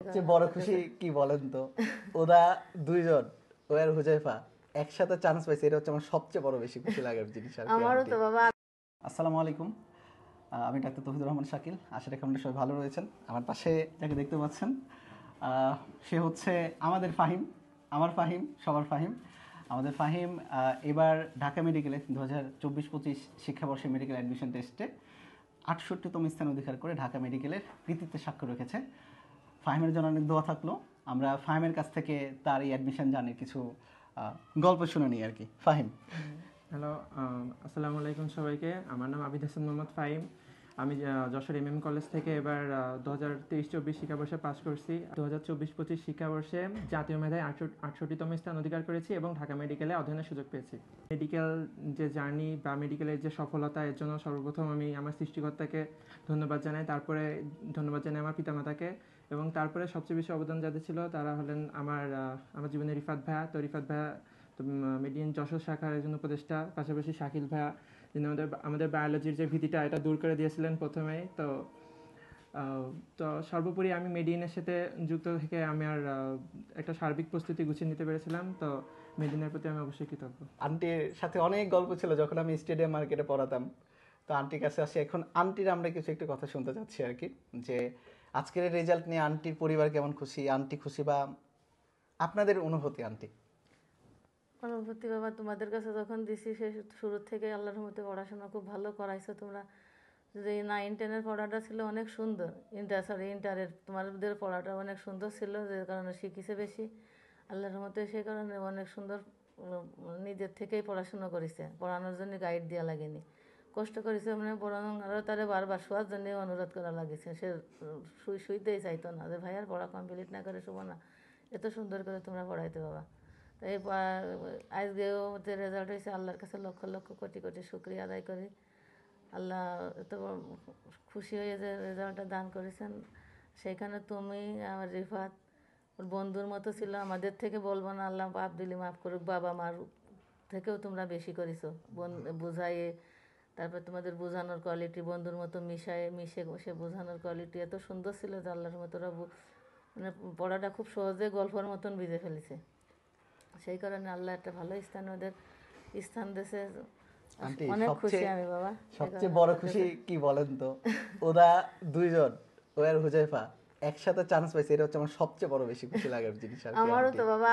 সবচেয়ে বড় খুশি কি বলেন তো? ওরা দুইজন, ও আর হুজাইফা একসাথে চান্স পাইছে, এটা হচ্ছে আমার সবচেয়ে বড় বেশি খুশি লাগার জিনিস আর কি। আমারও আন্টি, তো বাবা। আসসালামু আলাইকুম। আমি ডাক্তার তৌহিদুর রহমান শাকিল। আশা রাখি আপনারা সবাই ভালো রয়েছেন। আমার পাশে যাকে দেখতে পাচ্ছেন, সে হচ্ছে আমাদের ফাহিম, আমার ফাহিম, সবার ফাহিম। আমাদের ফাহিম এবার ঢাকা মেডিকেলে 2024-25 শিক্ষাবর্ষে মেডিকেল অ্যাডমিশন টেস্টে 68তম স্থান অধিকার করে ঢাকা মেডিকেলের কৃতিত্বে স্বাক্ষর রেখেছে। ফাহিমের জন্য অনেক দোয়া থাকলো। আমরা ফাহিমের কাছ থেকে তার এই অ্যাডমিশন জানি কিছু গল্প শুনে নিই আর কি। ফাহিম। হ্যালো, আসসালামু আলাইকুম সবাইকে। আমার নাম আবিদ হাসান মোহাম্মদ ফাহিম। আমি যশোর এমএম কলেজ থেকে এবার 2023-24 শিক্ষাবর্ষে পাশ করছি। 2024-25 শিক্ষাবর্ষে জাতীয় মেধায় 68তম স্থান অধিকার করেছি এবং ঢাকা মেডিকেলে অধ্যয়নের সুযোগ পেয়েছি। মেডিকেল যে জার্নি বা মেডিকেলের যে সফলতা, এর জন্য সর্বপ্রথম আমি আমার সৃষ্টিকর্তাকে ধন্যবাদ জানাই, তারপরে ধন্যবাদ জানাই আমার পিতামাতাকে, এবং তারপরে সবচেয়ে বেশি অবদান যাদের ছিল তারা হলেন আমার জীবনে রিফাত ভাইয়া। তো রিফাত ভাইয়া তো মেডিয়ান যশোর শাখার একজন উপদেষ্টা, পাশাপাশি শাকিল ভাইয়া যিনি আমাদের বায়োলজির যে ভীতিটা এটা দূর করে দিয়েছিলেন প্রথমেই। তো সর্বোপরি আমি মেডিয়ানের সাথে যুক্ত থেকে আমি আর একটা সার্বিক প্রস্তুতি গুছিয়ে নিতে পেরেছিলাম। তো মেডিয়ানের প্রতি আমি অবশ্যই কৃতজ্ঞ। আন্টির সাথে অনেক গল্প ছিল যখন আমি স্টেডিয়াম মার্কেটে পড়াতাম। তো আন্টির কাছে আসি, এখন আন্টির আমরা কিছু একটু কথা শুনতে চাচ্ছি আর কি, যে আজকের রেজাল্ট নিয়ে আন্টির পরিবার কেমন খুশি, আন্টি খুশি, বা আপনাদের অনুভূতি আন্টি। অনুভূতি বাবা, তোমাদের কাছে যখন দিছি সে শুরু থেকে আল্লাহর রহমতে পড়াশোনা খুব ভালো করাইছো তোমরা। যে 9-10-এর পড়াটা ছিল অনেক সুন্দর, ইন্টারের তোমাদের পড়াটা অনেক সুন্দর ছিল, যে কারণে শিখিছে বেশি আল্লাহর রহমতে। সেই কারণে অনেক সুন্দর নিজের থেকেই পড়াশোনা করেছে, পড়ানোর জন্য গাইড দেওয়া লাগেনি, কষ্ট করেছে মানে পড়ানো। আরও তারে বারবার শোয়ার জন্য অনুরোধ করা লাগেছে, সে শুইতেই চাইতো না, যে ভাইয়ার পড়া কমপ্লিট না করে শোবো না, এত সুন্দর করে তোমরা পড়াইতে বাবা। তো এই আজকেও যে রেজাল্ট হয়েছে, আল্লাহর কাছে লক্ষ লক্ষ কোটি কোটি শুক্রিয়া আদায় করি। আল্লাহ এত খুশি হয়ে যে রেজাল্টটা দান করেছেন। সেইখানে তুমি আমার রিফাত ওর বন্ধুর মতো ছিল, আমাদের থেকে বলবো না, আল্লাহ পাপ দিলি মাফ করুক, বাবা মার থেকেও তোমরা বেশি করেছো বুঝাইয়ে। তারপর তোমাদের বোঝানোর কোয়ালিটি, বন্ধুর মতো মিশে সে বোঝানোর কোয়ালিটি এত সুন্দর ছিল যে আল্লাহর মতো ওরা মানে পড়াটা খুব সহজে গল্পের মতন বুঝে ফেলেছে। সেই কারণে আল্লাহ একটা ভালো স্থান ওদের স্থান দিয়েছে। আন্টি, অনেক খুশি আমি বাবা। সবচেয়ে বড় খুশি কি বলেন তো? ওরা দুইজন, ও আর হুজাইফা একসাথে চান্স পাইছে, এটা হচ্ছে আমার সবচেয়ে বড় বেশি খুশি লাগার জিনিস আর কি। আমারও আন্টি, তো বাবা।